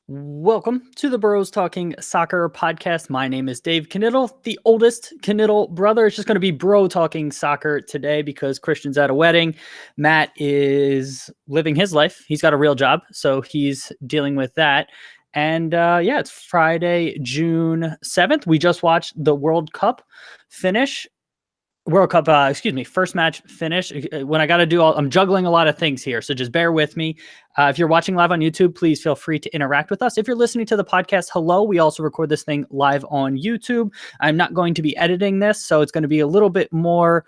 Welcome to the Bros Talking Soccer podcast. My name is Dave Knittel, the oldest Knittel brother. It's just going to be Bro Talking Soccer today because Christian's at a wedding. Matt is living his life. He's got a real job, so he's dealing with that. And it's Friday, June 7th. We just watched the World Cup finish. First match finish. When I got to do I'm juggling a lot of things here, so just bear with me. If you're watching live on YouTube, please feel free to interact with us. If you're listening to the podcast, hello. We also record this thing live on YouTube. I'm not going to be editing this, so it's going to be a little bit more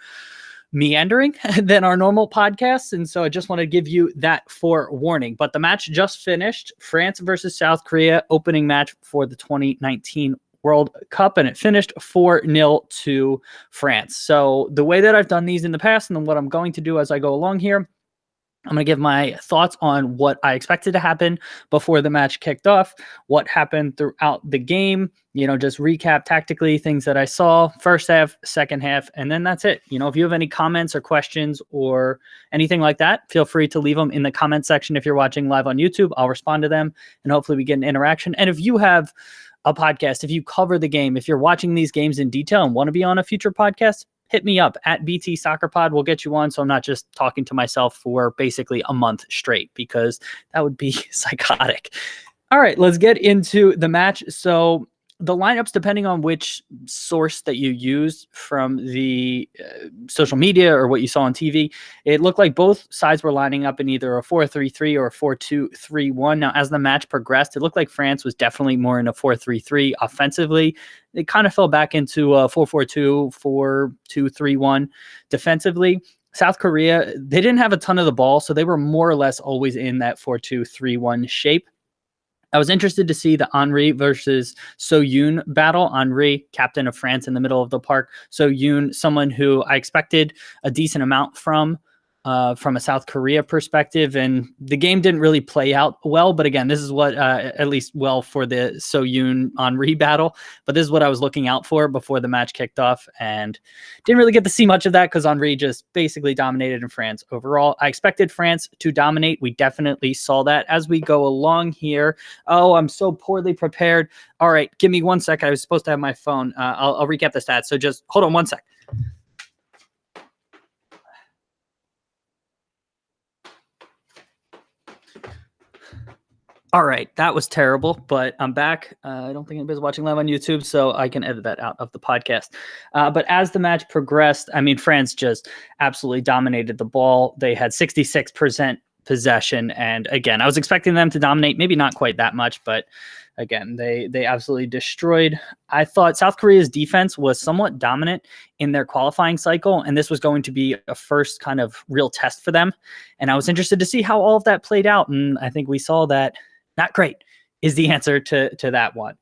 meandering than our normal podcasts. And so I just want to give you that forewarning. But the match just finished. France versus South Korea, opening match for the 2019 World Cup, and it finished 4-0 to France. So the way that I've done these in the past and then what I'm going to do as I go along here, I'm going to give my thoughts on what I expected to happen before the match kicked off, what happened throughout the game, just recap tactically things that I saw first half, second half, and then that's it. If you have any comments or questions or anything like that, feel free to leave them in the comment section. If you're watching live on YouTube, I'll respond to them and hopefully we get an interaction. And if you have a podcast, if you cover the game, if you're watching these games in detail and want to be on a future podcast, hit me up at BT Soccer Pod. We'll get you on. So I'm not just talking to myself for basically a month straight because that would be psychotic. All right, let's get into the match. So the lineups, depending on which source that you use from the social media or what you saw on TV, it looked like both sides were lining up in either a 4-3-3 or a 4-2-3-1. Now, as the match progressed, it looked like France was definitely more in a 4-3-3 offensively. It kind of fell back into a 4-4-2, 4-2-3-1 defensively. South Korea, they didn't have a ton of the ball, so they were more or less always in that 4-2-3-1 shape. I was interested to see the Henry versus So-Yoon battle. Henry, captain of France in the middle of the park. So-Yoon, someone who I expected a decent amount from a South Korea perspective. And the game didn't really play out well. But again, this is what, at least well for the So-Yoon Henry battle. But this is what I was looking out for before the match kicked off. And didn't really get to see much of that because Henry just basically dominated in France overall. I expected France to dominate. We definitely saw that as we go along here. Oh, I'm so poorly prepared. All right, give me 1 sec. I was supposed to have my phone. I'll recap the stats. So just hold on 1 sec. All right, that was terrible, but I'm back. I don't think anybody's watching live on YouTube, so I can edit that out of the podcast. But as the match progressed, France just absolutely dominated the ball. They had 66% possession, and again, I was expecting them to dominate, maybe not quite that much, but again, they absolutely destroyed. I thought South Korea's defense was somewhat dominant in their qualifying cycle, and this was going to be a first kind of real test for them. And I was interested to see how all of that played out, and I think we saw that not great is the answer to that one.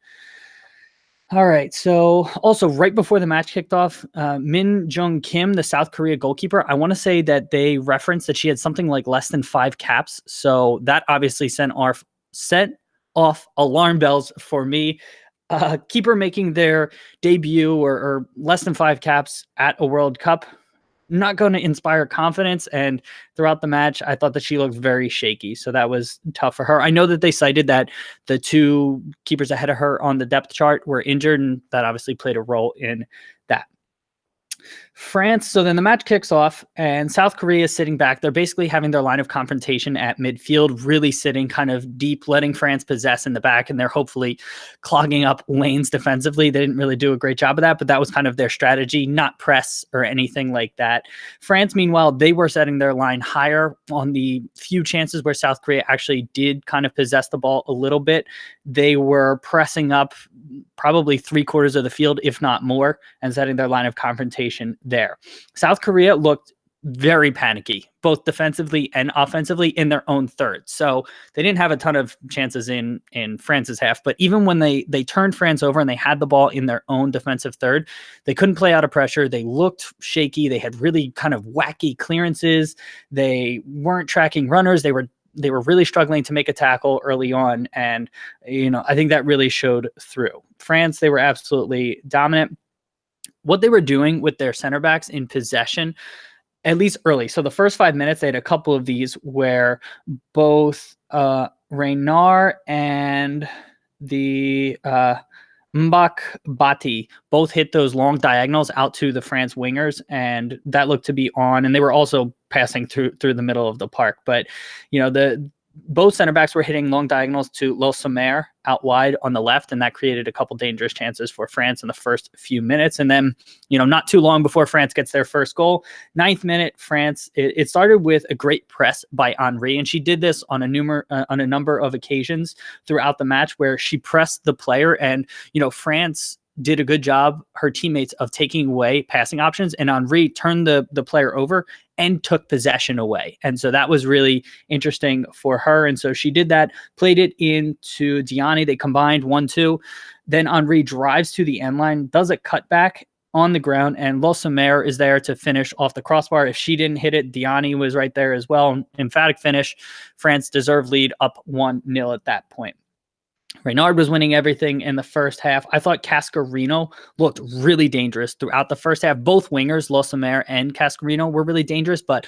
All right. So also right before the match kicked off, Min Jung Kim, the South Korea goalkeeper, I want to say that they referenced that she had something like less than 5 caps. So that obviously set off alarm bells for me. Keeper making their debut or less than 5 caps at a World Cup, not going to inspire confidence. And throughout the match, I thought that she looked very shaky. So that was tough for her. I know that they cited that the 2 keepers ahead of her on the depth chart were injured, and that obviously played a role in that. France, so then the match kicks off and South Korea is sitting back. They're basically having their line of confrontation at midfield, really sitting kind of deep, letting France possess in the back, and they're hopefully clogging up lanes defensively. They didn't really do a great job of that, but that was kind of their strategy, not press or anything like that. France, meanwhile, they were setting their line higher on the few chances where South Korea actually did kind of possess the ball a little bit. They were pressing up probably 3/4 of the field, if not more, and setting their line of confrontation there. South Korea looked very panicky, both defensively and offensively in their own third. So they didn't have a ton of chances in France's half, but even when they turned France over and they had the ball in their own defensive third, they couldn't play out of pressure. They looked shaky. They had really kind of wacky clearances. They weren't tracking runners. They were really struggling to make a tackle early on. And, I think that really showed through. France, they were absolutely dominant. What they were doing with their center backs in possession, at least early. So the first 5 minutes, they had a couple of these where both Reynard and the Mbak Bati both hit those long diagonals out to the France wingers, and that looked to be on. And they were also passing through the middle of the park. But both center backs were hitting long diagonals to Sommer out wide on the left, and that created a couple dangerous chances for France in the first few minutes. And then, not too long before France gets their first goal, 9th minute, France, it started with a great press by Henri, and she did this on a number of occasions throughout the match where she pressed the player, and, France did a good job, her teammates, of taking away passing options, and Henri turned the player over and took possession away. And so that was really interesting for her. And so she did that, played it into Diani. They combined 1-2. Then Henri drives to the end line, does a cutback on the ground, and Sommer is there to finish off the crossbar. If she didn't hit it, Diani was right there as well. Emphatic finish. France deserved lead, up 1-0 at that point. Reynard was winning everything in the first half. I thought Cascarino looked really dangerous throughout the first half. Both wingers, Sommer and Cascarino, were really dangerous, but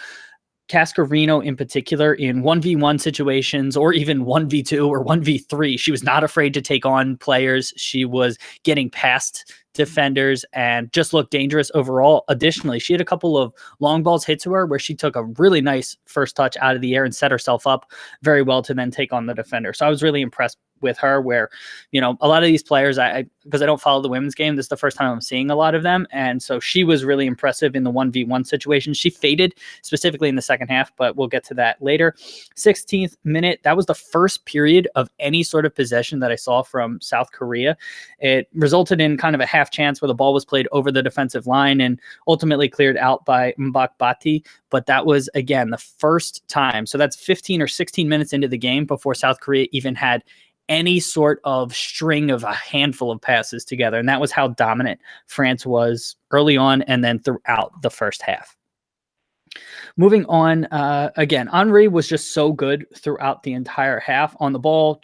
Cascarino in particular in 1v1 situations, or even 1v2 or 1v3, she was not afraid to take on players. She was getting past defenders and just looked dangerous overall. Additionally, she had a couple of long balls hit to her where she took a really nice first touch out of the air and set herself up very well to then take on the defender. So I was really impressed with her, where, a lot of these players, because I don't follow the women's game, this is the first time I'm seeing a lot of them. And so she was really impressive in the 1v1 situation. She faded specifically in the second half, but we'll get to that later. 16th minute, that was the first period of any sort of possession that I saw from South Korea. It resulted in kind of a half chance where the ball was played over the defensive line and ultimately cleared out by Mbak Bati. But that was, again, the first time. So that's 15 or 16 minutes into the game before South Korea even had any sort of string of a handful of passes together. And that was how dominant France was early on and then throughout the first half. Moving on, again, Henri was just so good throughout the entire half on the ball.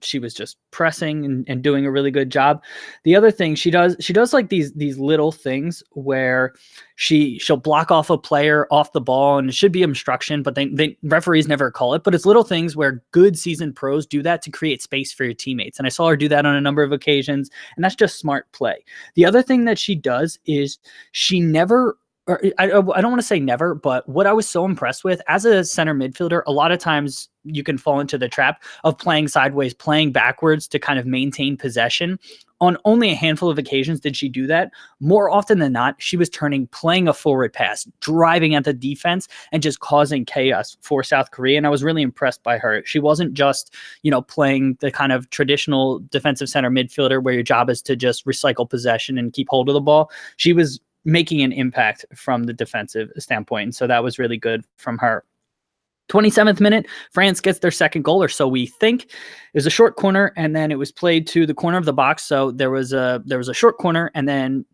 She was just pressing and doing a really good job. The other thing she does like these little things where she'll block off a player off the ball, and it should be obstruction, but they referees never call it. But it's little things where good seasoned pros do that to create space for your teammates. And I saw her do that on a number of occasions, and that's just smart play. The other thing that she does is she never, or I don't want to say never, but what I was so impressed with as a center midfielder, a lot of times you can fall into the trap of playing sideways, playing backwards to kind of maintain possession. On only a handful of occasions did she do that. More often than not, she was playing a forward pass, driving at the defense, and just causing chaos for South Korea. And I was really impressed by her. She wasn't just, playing the kind of traditional defensive center midfielder where your job is to just recycle possession and keep hold of the ball. She was making an impact from the defensive standpoint. And so that was really good from her. 27th minute, France gets their second goal, or so we think. It was a short corner, and then it was played to the corner of the box. So there was a short corner, and then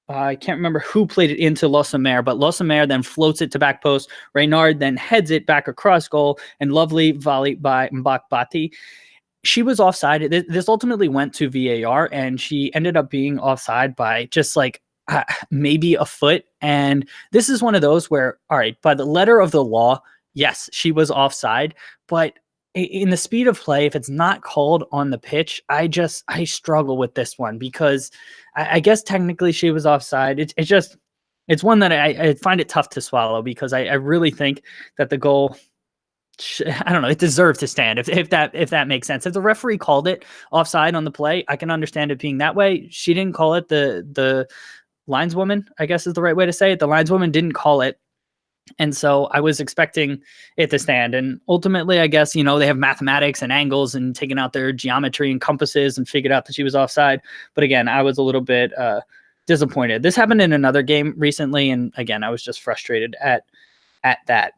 I can't remember who played it into Sommer, but Sommer then floats it to back post. Reynard then heads it back across goal, and lovely volley by Mbak Bati. She was offside. This ultimately went to VAR, and she ended up being offside by just maybe a foot. And this is one of those where, all right, by the letter of the law, yes, she was offside, but in the speed of play, if it's not called on the pitch, I struggle with this one, because I guess technically she was offside. It's one that I find it tough to swallow, because I really think that the goal, I don't know, it deserved to stand, if that makes sense. If the referee called it offside on the play, I can understand it being that way. She didn't call it. The lineswoman, I guess is the right way to say it. The lineswoman didn't call it. And so I was expecting it to stand. And ultimately, I guess, they have mathematics and angles and taken out their geometry and compasses and figured out that she was offside. But again, I was a little bit disappointed. This happened in another game recently. And again, I was just frustrated at that.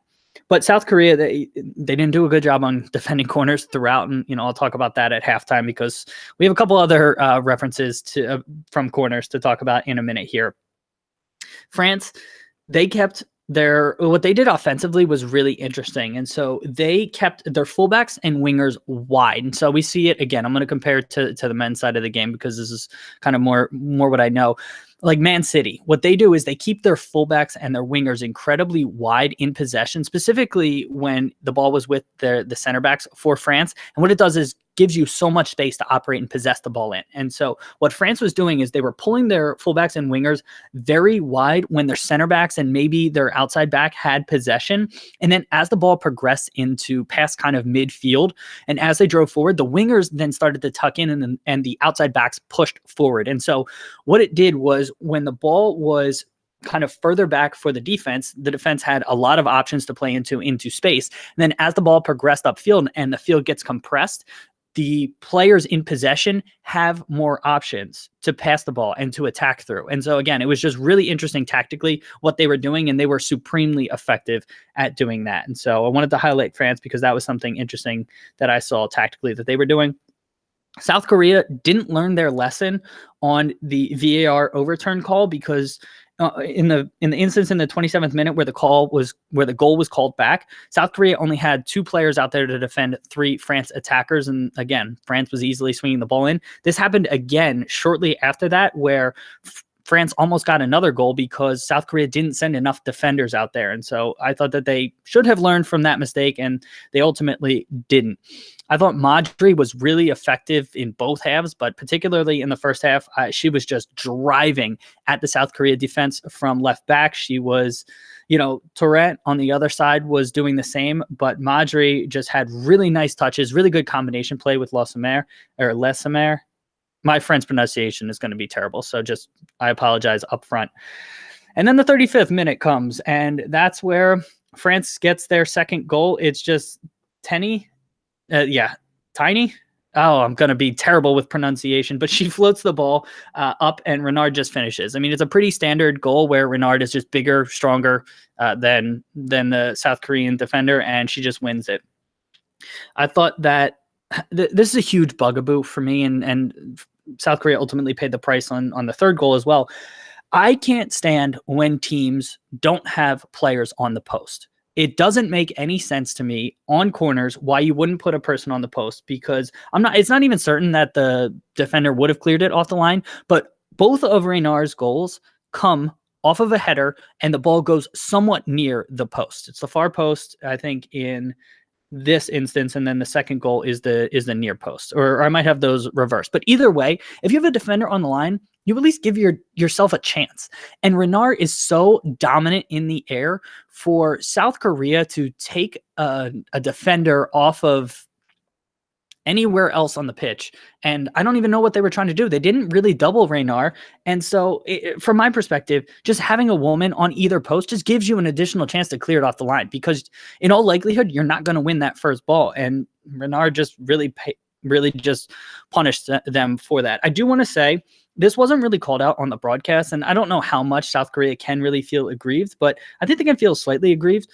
But South Korea, they didn't do a good job on defending corners throughout. And, I'll talk about that at halftime, because we have a couple other references from corners to talk about in a minute here. France, they kept what they did offensively was really interesting. And so they kept their fullbacks and wingers wide. And so we see it again. I'm going to compare it to the men's side of the game, because this is kind of more what I know. like Man City, what they do is they keep their fullbacks and their wingers incredibly wide in possession, specifically when the ball was with the center backs for France. And what it does is gives you so much space to operate and possess the ball in. And so what France was doing is they were pulling their fullbacks and wingers very wide when their center backs and maybe their outside back had possession. And then as the ball progressed into past kind of midfield, and as they drove forward, the wingers then started to tuck in and the outside backs pushed forward. And so what it did was when the ball was kind of further back for the defense had a lot of options to play into space. And then as the ball progressed upfield and the field gets compressed, the players in possession have more options to pass the ball and to attack through. And so again, it was just really interesting tactically what they were doing, and they were supremely effective at doing that. And so I wanted to highlight France because that was something interesting that I saw tactically that they were doing. South Korea didn't learn their lesson on the VAR overturn call because in the instance in the 27th minute where the goal was called back, South Korea only had 2 players out there to defend 3 France attackers, and again, France was easily swinging the ball in. This happened again shortly after that, where France almost got another goal because South Korea didn't send enough defenders out there. And so I thought that they should have learned from that mistake, and they ultimately didn't. I thought Madri was really effective in both halves, but particularly in the first half, she was just driving at the South Korea defense from left back. She was, Tourette on the other side was doing the same, but Madri just had really nice touches, really good combination play with Lesemer. My French pronunciation is going to be terrible, so I apologize up front. And then the 35th minute comes, and that's where France gets their second goal. It's just Tiny. Oh, I'm going to be terrible with pronunciation, but she floats the ball up, and Renard just finishes. I mean, it's a pretty standard goal where Renard is just bigger, stronger than the South Korean defender, and she just wins it. I thought that this is a huge bugaboo for me, and South Korea ultimately paid the price on the third goal as well. I can't stand when teams don't have players on the post. It doesn't make any sense to me on corners why you wouldn't put a person on the post, because it's not even certain that the defender would have cleared it off the line, but both of Renard's goals come off of a header and the ball goes somewhat near the post. It's the far post, I think, in this instance, and then the second goal is the near post, or I might have those reversed. But either way, if you have a defender on the line, you at least give yourself a chance. And Renard is so dominant in the air for South Korea to take a defender off of anywhere else on the pitch. And I don't even know what they were trying to do. They didn't really double Renard. And so from my perspective, just having a woman on either post just gives you an additional chance to clear it off the line, because in all likelihood, you're not going to win that first ball. And Renard just really just punished them for that. I do want to say this wasn't really called out on the broadcast, and I don't know how much South Korea can really feel aggrieved, but I think they can feel slightly aggrieved.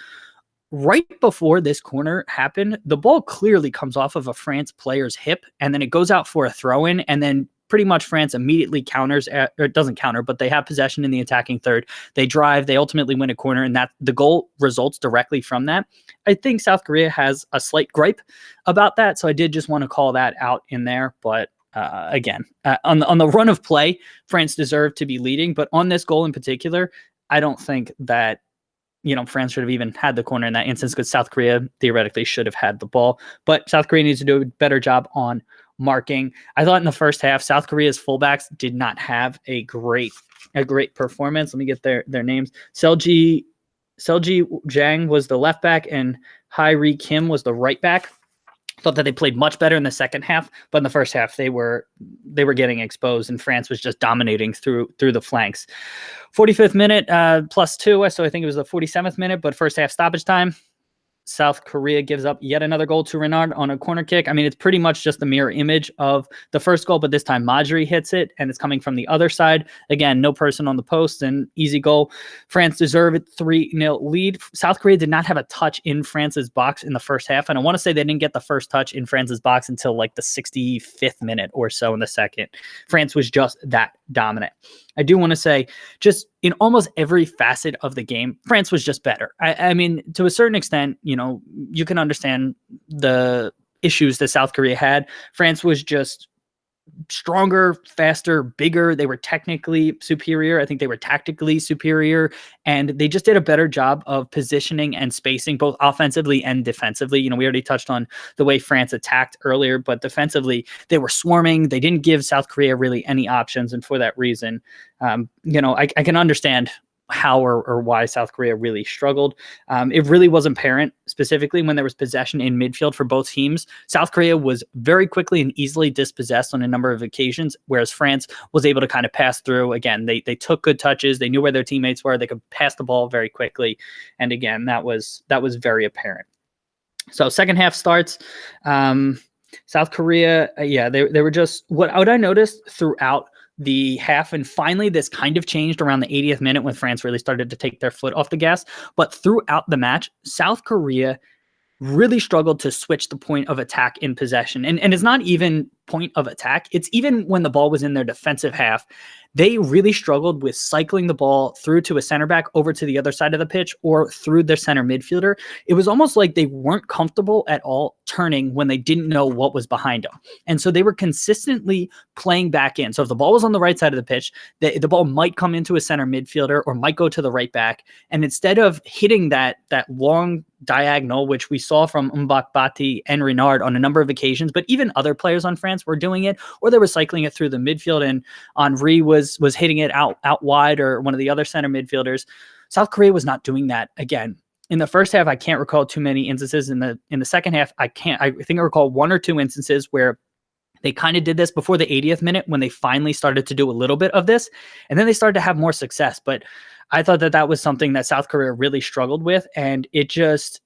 Right before this corner happened, the ball clearly comes off of a France player's hip, and then it goes out for a throw-in, and then pretty much France immediately counters, or it doesn't counter, but they have possession in the attacking third. They drive, they ultimately win a corner, and that the goal results directly from that. I think South Korea has a slight gripe about that, so I did just want to call that out in there. But again, on the run of play, France deserved to be leading, but on this goal in particular, I don't think that France should have even had the corner in that instance, because South Korea theoretically should have had the ball. But South Korea needs to do a better job on marking. I thought in the first half, South Korea's fullbacks did not have a great performance. Let me get their names. Selji Jang was the left back, and Hairi Kim was the right back. Thought that they played much better in the second half, but in the first half they were getting exposed, and France was just dominating through the flanks. 45th minute +2, so I think it was the 47th minute, but first half stoppage time. South Korea gives up yet another goal to Renard on a corner kick. I mean, it's pretty much just the mirror image of the first goal, but this time Madri hits it, and it's coming from the other side. Again, no person on the post, and easy goal. France deserved it, 3-0 lead. South Korea did not have a touch in France's box in the first half, and I want to say they didn't get the first touch in France's box until like the 65th minute or so in the second. France was just that dominant. I do want to say, just in almost every facet of the game, France was just better. I mean, to a certain extent, you can understand the issues that South Korea had. France was just stronger, faster, bigger. They were technically superior. I think they were tactically superior, and they just did a better job of positioning and spacing, both offensively and defensively. We already touched on the way France attacked earlier, but defensively, they were swarming. They didn't give South Korea really any options, and for that reason, I can understand how or why South Korea really struggled. It really was apparent, specifically when there was possession in midfield for both teams. South Korea was very quickly and easily dispossessed on a number of occasions, whereas France was able to kind of pass through. Again, they took good touches. They knew where their teammates were. They could pass the ball very quickly. And again, that was very apparent. So second half starts. South Korea, they were just what I noticed throughout the half, and finally this kind of changed around the 80th minute when France really started to take their foot off the gas. But throughout the match, South Korea really struggled to switch the point of attack in possession. And it's not even point of attack. It's even when the ball was in their defensive half, they really struggled with cycling the ball through to a center back over to the other side of the pitch or through their center midfielder. It was almost like they weren't comfortable at all turning when they didn't know what was behind them. And so they were consistently playing back in. So if the ball was on the right side of the pitch, the ball might come into a center midfielder or might go to the right back. And instead of hitting that long diagonal, which we saw from Mbakbati and Renard on a number of occasions, but even other players on France were doing it, or they were cycling it through the midfield, and Henry was hitting it out wide, or one of the other center midfielders. South Korea was not doing that. Again, in the first half, I can't recall too many instances. In the second half, I think I recall one or two instances where they kind of did this before the 80th minute when they finally started to do a little bit of this, and then they started to have more success. But I thought that was something that South Korea really struggled with, and it just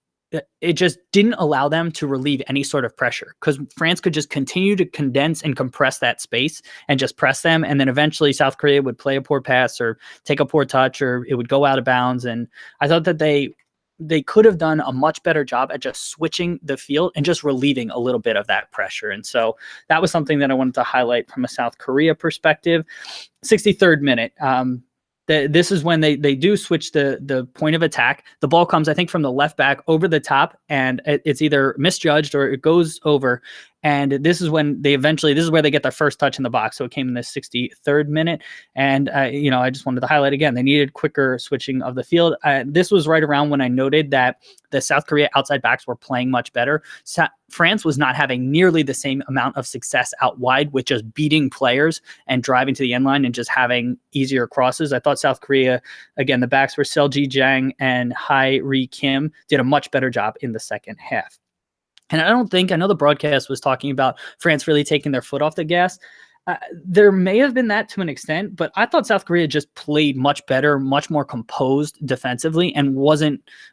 didn't allow them to relieve any sort of pressure, because France could just continue to condense and compress that space and just press them. And then eventually South Korea would play a poor pass or take a poor touch, or it would go out of bounds. And I thought that they could have done a much better job at just switching the field and just relieving a little bit of that pressure. And so that was something that I wanted to highlight from a South Korea perspective. 63rd minute. This is when they do switch the point of attack. The ball comes, I think, from the left back over the top, and it's either misjudged or it goes over. And this is when this is where they get their first touch in the box. So it came in the 63rd minute. And, I just wanted to highlight again, they needed quicker switching of the field. This was right around when I noted that the South Korea outside backs were playing much better. France was not having nearly the same amount of success out wide with just beating players and driving to the end line and just having easier crosses. I thought South Korea, again, the backs were Seolji Jang and Hae-ri Kim, did a much better job in the second half. And I know the broadcast was talking about France really taking their foot off the gas. There may have been that to an extent, but I thought South Korea just played much better, much more composed defensively, and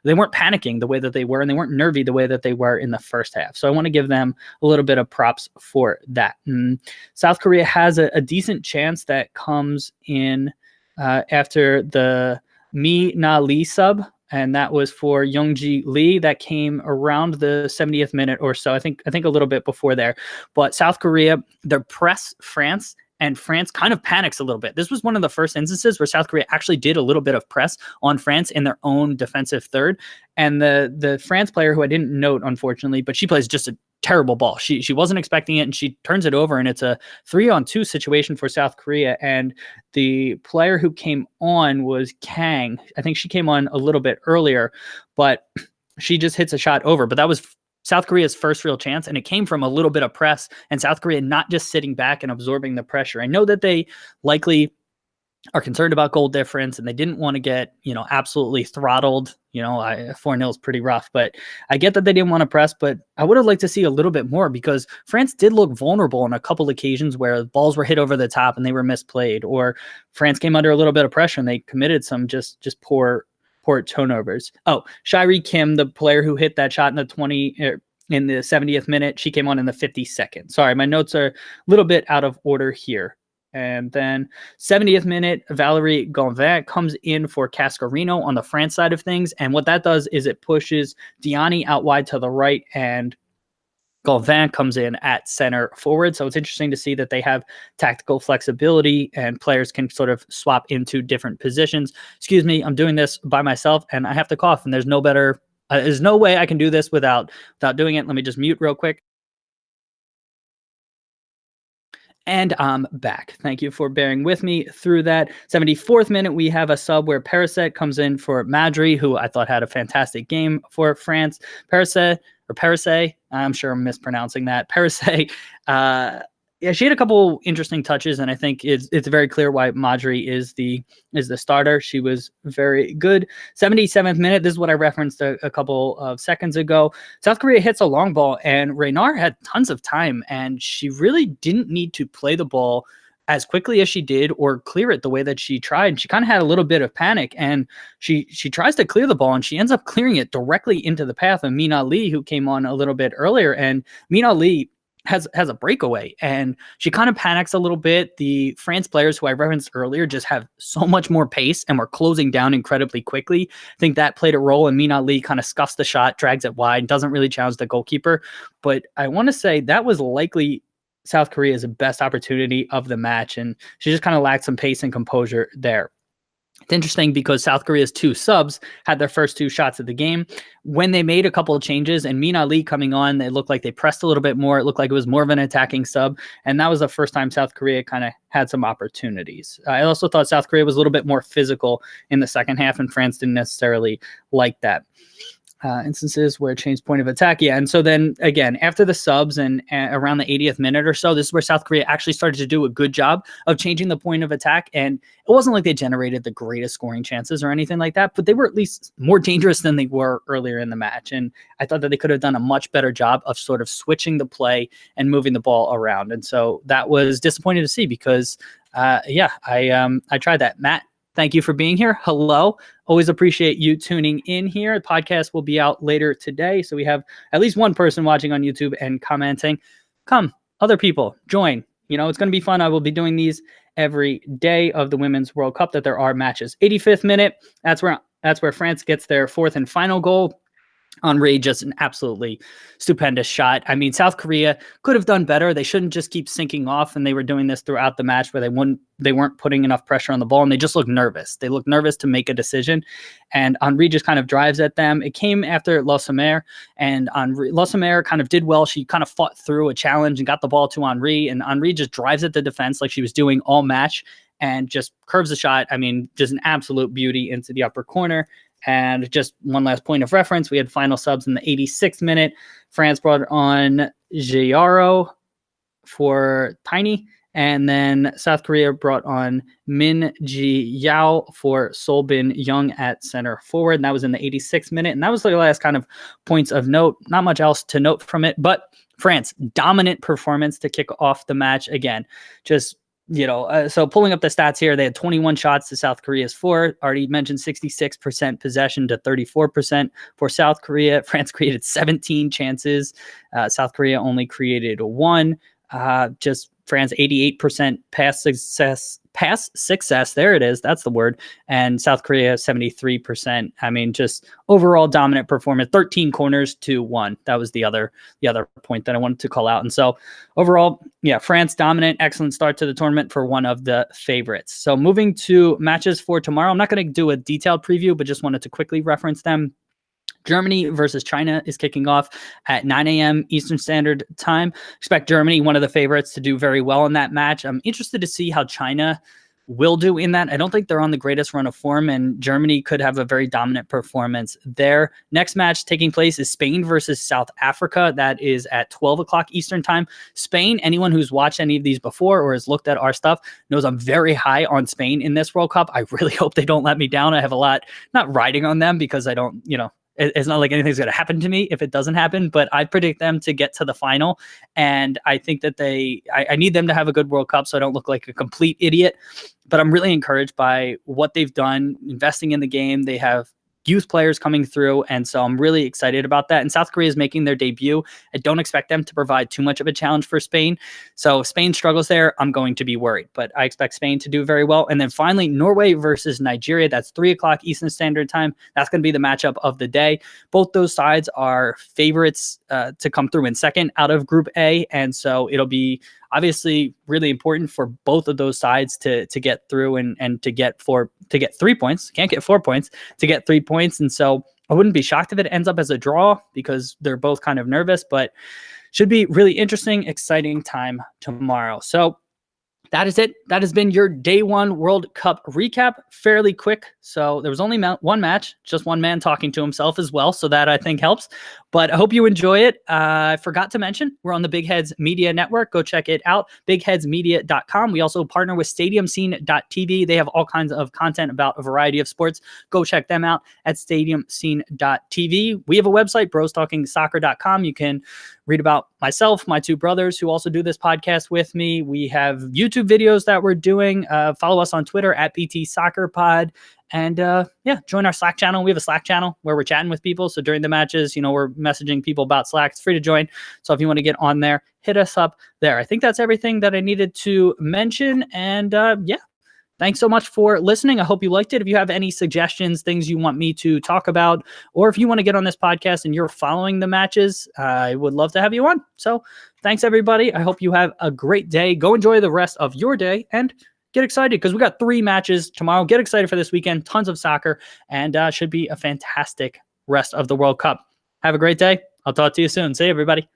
they weren't panicking the way that they were, and they weren't nervy the way that they were in the first half. So I want to give them a little bit of props for that. And South Korea has a decent chance that comes in after the Mi Na Lee sub. And that was for Youngji Lee. That came around the 70th minute or so. I think a little bit before there. But South Korea, they press France, and France kind of panics a little bit. This was one of the first instances where South Korea actually did a little bit of press on France in their own defensive third. And the France player, who I didn't note, unfortunately, but she plays just a terrible ball. She wasn't expecting it, and she turns it over, and it's a 3-on-2 situation for South Korea. And the player who came on was Kang. I think she came on a little bit earlier, but she just hits a shot over. But that was South Korea's first real chance, and it came from a little bit of press, and South Korea not just sitting back and absorbing the pressure. I know that they likely are concerned about goal difference, and they didn't want to get, absolutely throttled. 4-0 is pretty rough, but I get that they didn't want to press, but I would have liked to see a little bit more, because France did look vulnerable on a couple occasions where balls were hit over the top and they were misplayed, or France came under a little bit of pressure and they committed some just poor turnovers. Oh, Hae-ri Kim, the player who hit that shot in the 70th minute, she came on in the 52nd. Sorry, my notes are a little bit out of order here. And then 70th minute, Valerie Gauvin comes in for Cascarino on the France side of things. And what that does is it pushes Diani out wide to the right, and Gauvin comes in at center forward. So it's interesting to see that they have tactical flexibility and players can sort of swap into different positions. Excuse me, I'm doing this by myself and I have to cough, and there's no way I can do this without doing it. Let me just mute real quick. And I'm back. Thank you for bearing with me through that. 74th minute, we have a sub where Paraset comes in for Madry, who I thought had a fantastic game for France. Paraset, I'm sure I'm mispronouncing that. Paraset, yeah, she had a couple interesting touches, and I think it's very clear why Madry is the starter. She was very good. 77th minute, this is what I referenced a couple of seconds ago. South Korea hits a long ball, and Reynard had tons of time, and she really didn't need to play the ball as quickly as she did or clear it the way that she tried. She kind of had a little bit of panic, and she tries to clear the ball, and she ends up clearing it directly into the path of Mina Lee, who came on a little bit earlier. And Mina Lee has a breakaway, and she kind of panics a little bit. The France players who I referenced earlier just have so much more pace and were closing down incredibly quickly. I think that played a role, and Mina Lee kind of scuffs the shot, drags it wide, doesn't really challenge the goalkeeper. But I want to say that was likely South Korea's best opportunity of the match, and she just kind of lacked some pace and composure there. It's interesting because South Korea's two subs had their first two shots of the game. When they made a couple of changes and Mina Lee coming on, they looked like they pressed a little bit more. It looked like it was more of an attacking sub. And that was the first time South Korea kind of had some opportunities. I also thought South Korea was a little bit more physical in the second half, and France didn't necessarily like that. Instances where it changed point of attack. Yeah. And so then again, after the subs and around the 80th minute or so, this is where South Korea actually started to do a good job of changing the point of attack. And it wasn't like they generated the greatest scoring chances or anything like that, but they were at least more dangerous than they were earlier in the match. And I thought that they could have done a much better job of sort of switching the play and moving the ball around. And so that was disappointing to see because, I tried that. Matt, thank you for being here. Hello. Always appreciate you tuning in here. The podcast will be out later today. So we have at least one person watching on YouTube and commenting. Come, other people, join. It's going to be fun. I will be doing these every day of the Women's World Cup that there are matches. 85th minute. That's where France gets their fourth and final goal. Henry, just an absolutely stupendous shot. I mean, South Korea could have done better. They shouldn't just keep sinking off, and they were doing this throughout the match where they weren't putting enough pressure on the ball, and they just looked nervous. They looked nervous to make a decision, and Henry just kind of drives at them. It came after Le Sommer, and Le Sommer kind of did well. She kind of fought through a challenge and got the ball to Henry, and Henry just drives at the defense like she was doing all match and just curves the shot. I mean, just an absolute beauty into the upper corner. And just one last point of reference, we had final subs in the 86th minute. France brought on Giaro for Tiny, and then South Korea brought on Min Ji Yao for Solbin Young at center forward. And that was in the 86th minute. And that was the last kind of points of note. Not much else to note from it, but France, dominant performance to kick off the match. Again, just so pulling up the stats here, they had 21 shots to South Korea's 4. Already mentioned 66% possession to 34% for South Korea. France created 17 chances. South Korea only created 1. Just France 88% pass success. There it is. That's the word. And South Korea 73%. I mean, just overall dominant performance. 13 corners to 1. That was the other point that I wanted to call out. And so overall, yeah, France dominant. Excellent start to the tournament for one of the favorites. So moving to matches for tomorrow. I'm not going to do a detailed preview, but just wanted to quickly reference them. Germany versus China is kicking off at 9 a.m. Eastern Standard Time. Expect Germany, one of the favorites, to do very well in that match. I'm interested to see how China will do in that. I don't think they're on the greatest run of form, and Germany could have a very dominant performance there. Next match taking place is Spain versus South Africa. That is at 12 o'clock Eastern Time. Spain, anyone who's watched any of these before or has looked at our stuff knows I'm very high on Spain in this World Cup. I really hope they don't let me down. I have a lot, not riding on them because I don't, it's not like anything's going to happen to me if it doesn't happen, but I predict them to get to the final. And I think that I need them to have a good World Cup so I don't look like a complete idiot. But I'm really encouraged by what they've done, investing in the game. They have youth players coming through, and so I'm really excited about that. And South Korea is making their debut. I don't expect them to provide too much of a challenge for Spain. So if Spain struggles there, I'm going to be worried, but I expect Spain to do very well. And then finally, Norway versus Nigeria. That's 3 o'clock Eastern Standard Time. That's going to be the matchup of the day. Both those sides are favorites to come through in second out of Group A, and so it'll be obviously really important for both of those sides to get through and to get 3 points. Can't get 4 points, to get 3 points. And so I wouldn't be shocked if it ends up as a draw because they're both kind of nervous, but should be really interesting, exciting time tomorrow. So that is it. That has been your day one World Cup recap. Fairly quick. So there was only one match, just one man talking to himself as well. So that I think helps. But I hope you enjoy it. I forgot to mention, we're on the Big Heads Media Network. Go check it out, bigheadsmedia.com. We also partner with stadiumscene.tv. They have all kinds of content about a variety of sports. Go check them out at stadiumscene.tv. We have a website, brostalkingsoccer.com. You can read about myself, my two brothers who also do this podcast with me. We have YouTube videos that we're doing. Follow us on Twitter at BT Soccer Pod. And join our Slack channel. We have a Slack channel where we're chatting with people. So during the matches, we're messaging people about Slack. It's free to join. So if you want to get on there, hit us up there. I think that's everything that I needed to mention. And thanks so much for listening. I hope you liked it. If you have any suggestions, things you want me to talk about, or if you want to get on this podcast and you're following the matches, I would love to have you on. So thanks, everybody. I hope you have a great day. Go enjoy the rest of your day and get excited because we got 3 matches tomorrow. Get excited for this weekend. Tons of soccer and should be a fantastic rest of the World Cup. Have a great day. I'll talk to you soon. See you, everybody.